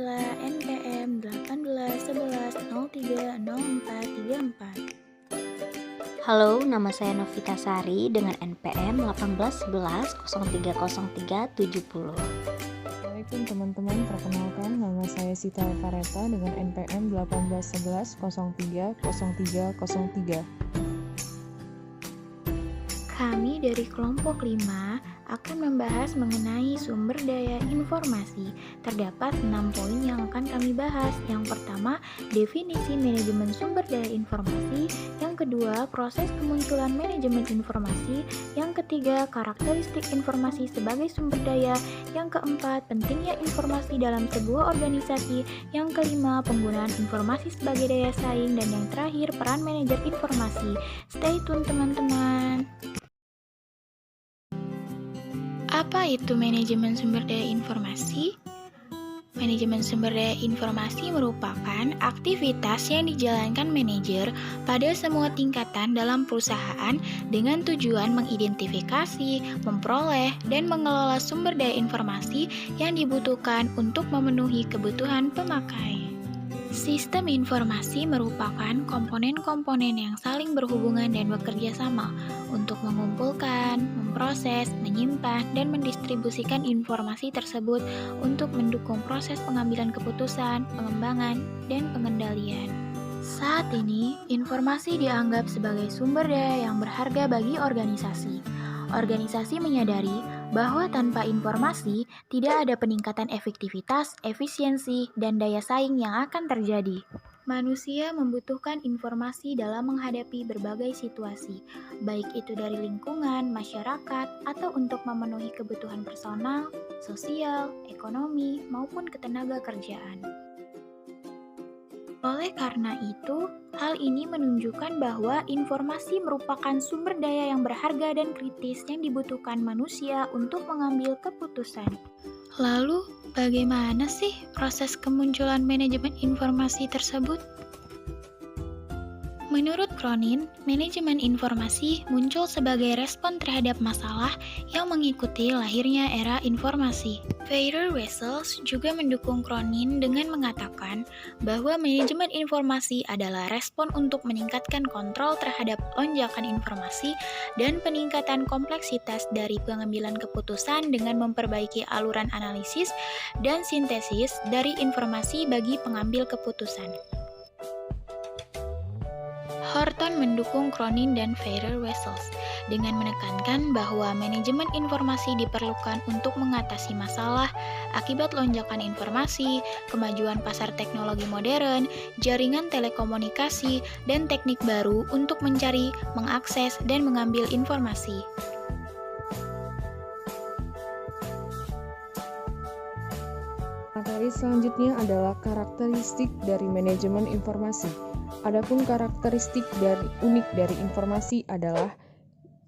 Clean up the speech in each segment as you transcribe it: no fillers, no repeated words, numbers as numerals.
adalah NPM 1811030434. Halo, nama saya Novita Sari dengan NPM 1811030370. Assalamualaikum teman-teman, perkenalkan nama saya Sita Alvareta dengan NPM 1811030303. Kami dari kelompok 5 akan membahas mengenai sumber daya informasi. Terdapat 6 poin yang akan kami bahas. Yang pertama, definisi manajemen sumber daya informasi. Yang kedua, proses kemunculan manajemen informasi. Yang ketiga, karakteristik informasi sebagai sumber daya. Yang keempat, pentingnya informasi dalam sebuah organisasi. Yang kelima, penggunaan informasi sebagai daya saing. Dan yang terakhir, peran manajer informasi. Stay tune teman-teman. Apa itu manajemen sumber daya informasi? Manajemen sumber daya informasi merupakan aktivitas yang dijalankan manajer pada semua tingkatan dalam perusahaan dengan tujuan mengidentifikasi, memperoleh, dan mengelola sumber daya informasi yang dibutuhkan untuk memenuhi kebutuhan pemakai. Sistem informasi merupakan komponen-komponen yang saling berhubungan dan bekerja sama untuk mengumpulkan, memproses, menyimpan, dan mendistribusikan informasi tersebut untuk mendukung proses pengambilan keputusan, pengembangan, dan pengendalian. Saat ini, informasi dianggap sebagai sumber daya yang berharga bagi organisasi. Organisasi menyadari bahwa tanpa informasi tidak ada peningkatan efektivitas, efisiensi, dan daya saing yang akan terjadi. Manusia membutuhkan informasi dalam menghadapi berbagai situasi, baik itu dari lingkungan, masyarakat, atau untuk memenuhi kebutuhan personal, sosial, ekonomi, maupun ketenaga kerjaan. Oleh karena itu, hal ini menunjukkan bahwa informasi merupakan sumber daya yang berharga dan kritis yang dibutuhkan manusia untuk mengambil keputusan. Lalu, bagaimana sih proses kemunculan manajemen informasi tersebut? Menurut Cronin, manajemen informasi muncul sebagai respon terhadap masalah yang mengikuti lahirnya era informasi. Feyerabend Wessels juga mendukung Cronin dengan mengatakan bahwa manajemen informasi adalah respon untuk meningkatkan kontrol terhadap lonjakan informasi dan peningkatan kompleksitas dari pengambilan keputusan dengan memperbaiki aluran analisis dan sintesis dari informasi bagi pengambil keputusan. Horton mendukung Cronin dan Feyerabend Wessels dengan menekankan bahwa manajemen informasi diperlukan untuk mengatasi masalah akibat lonjakan informasi, kemajuan pasar teknologi modern, jaringan telekomunikasi, dan teknik baru untuk mencari, mengakses, dan mengambil informasi. Materi selanjutnya adalah karakteristik dari manajemen informasi. Adapun karakteristik unik dari informasi adalah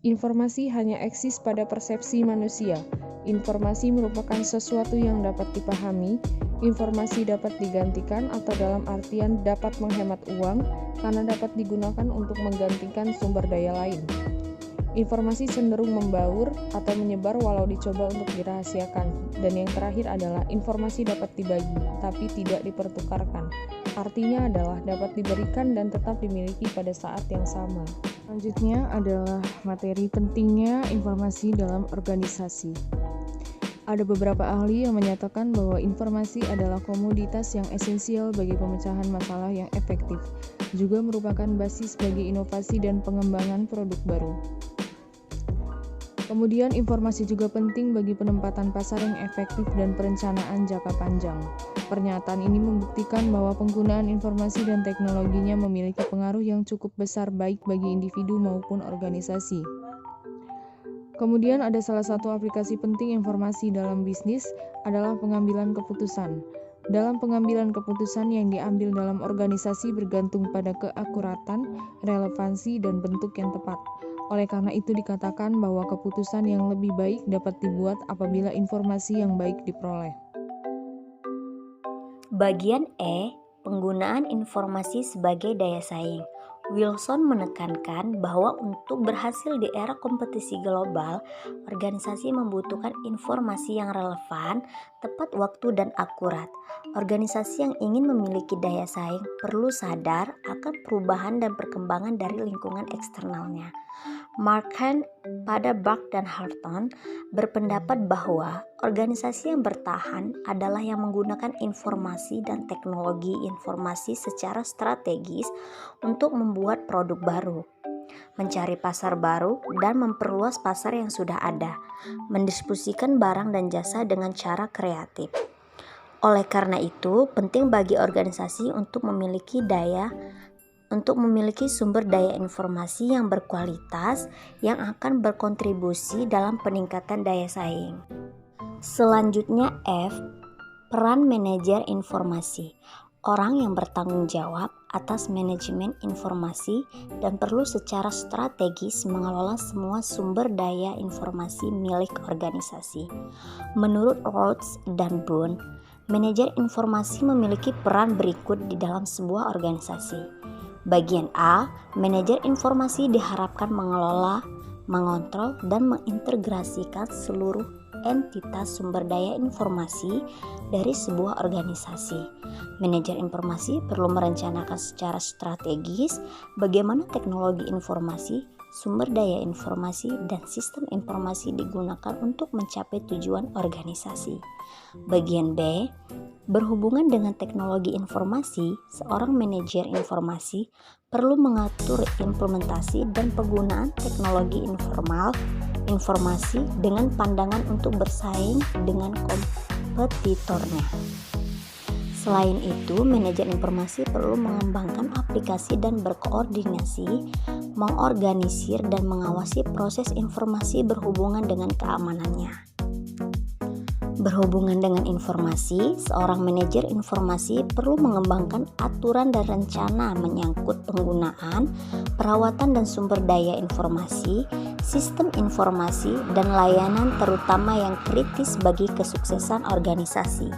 informasi hanya eksis pada persepsi manusia. Informasi merupakan sesuatu yang dapat dipahami. Informasi dapat digantikan atau dalam artian dapat menghemat uang karena dapat digunakan untuk menggantikan sumber daya lain. Informasi cenderung membaur atau menyebar walau dicoba untuk dirahasiakan. Dan yang terakhir adalah informasi dapat dibagi, tapi tidak dipertukarkan. Artinya adalah dapat diberikan dan tetap dimiliki pada saat yang sama. Selanjutnya adalah materi pentingnya informasi dalam organisasi. Ada beberapa ahli yang menyatakan bahwa informasi adalah komoditas yang esensial bagi pemecahan masalah yang efektif, juga merupakan basis bagi inovasi dan pengembangan produk baru. Kemudian informasi juga penting bagi penempatan pasar yang efektif dan perencanaan jangka panjang. Pernyataan ini membuktikan bahwa penggunaan informasi dan teknologinya memiliki pengaruh yang cukup besar baik bagi individu maupun organisasi. Kemudian ada salah satu aplikasi penting informasi dalam bisnis adalah pengambilan keputusan. Dalam pengambilan keputusan yang diambil dalam organisasi bergantung pada keakuratan, relevansi, dan bentuk yang tepat. Oleh karena itu dikatakan bahwa keputusan yang lebih baik dapat dibuat apabila informasi yang baik diperoleh. Bagian E, penggunaan informasi sebagai daya saing. Wilson menekankan bahwa untuk berhasil di era kompetisi global, organisasi membutuhkan informasi yang relevan, tepat waktu dan akurat. Organisasi yang ingin memiliki daya saing perlu sadar akan perubahan dan perkembangan dari lingkungan eksternalnya. Markham pada Buck dan Harton berpendapat bahwa organisasi yang bertahan adalah yang menggunakan informasi dan teknologi informasi secara strategis untuk membuat produk baru, mencari pasar baru, dan memperluas pasar yang sudah ada, mendistribusikan barang dan jasa dengan cara kreatif. Oleh karena itu, penting bagi organisasi untuk memiliki sumber daya informasi yang berkualitas yang akan berkontribusi dalam peningkatan daya saing. Selanjutnya F, peran manajer informasi. Orang yang bertanggung jawab atas manajemen informasi dan perlu secara strategis mengelola semua sumber daya informasi milik organisasi. Menurut Rhodes dan Boone, manajer informasi memiliki peran berikut di dalam sebuah organisasi. Bagian A, manajer informasi diharapkan mengelola, mengontrol, dan mengintegrasikan seluruh entitas sumber daya informasi dari sebuah organisasi. Manajer informasi perlu merencanakan secara strategis bagaimana teknologi informasi, sumber daya informasi, dan sistem informasi digunakan untuk mencapai tujuan organisasi. Bagian B, berhubungan dengan teknologi informasi, seorang manajer informasi perlu mengatur implementasi dan penggunaan teknologi informasi dengan pandangan untuk bersaing dengan kompetitornya. Selain itu, manajer informasi perlu mengembangkan aplikasi dan berkoordinasi, mengorganisir dan mengawasi proses informasi berhubungan dengan keamanannya. Berhubungan dengan informasi, seorang manajer informasi perlu mengembangkan aturan dan rencana menyangkut penggunaan, perawatan dan sumber daya informasi, sistem informasi, dan layanan terutama yang kritis bagi kesuksesan organisasi.